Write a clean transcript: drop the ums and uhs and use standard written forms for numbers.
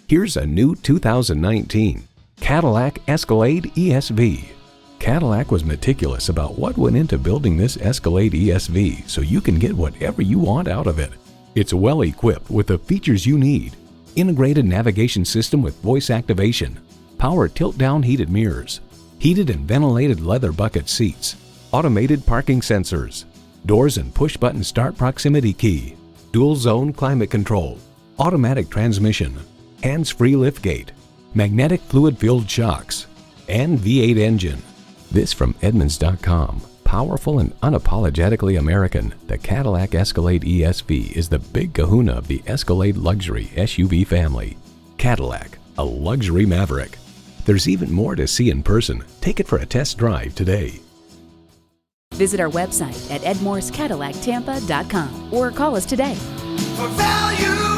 Here's a new 2019 Cadillac Escalade ESV. Cadillac was meticulous about what went into building this Escalade ESV so you can get whatever you want out of it. It's well equipped with the features you need. Integrated navigation system with voice activation, power tilt-down heated mirrors, heated and ventilated leather bucket seats, automated parking sensors, doors and push-button start proximity key, dual-zone climate control, automatic transmission, hands-free liftgate, magnetic fluid-filled shocks, and V8 engine. This from Edmunds.com. Powerful and unapologetically American, the Cadillac Escalade ESV is the big kahuna of the Escalade luxury SUV family. Cadillac, a luxury maverick. There's even more to see in person. Take it for a test drive today. Visit our website at edmorsecadillactampa.com or call us today. For value.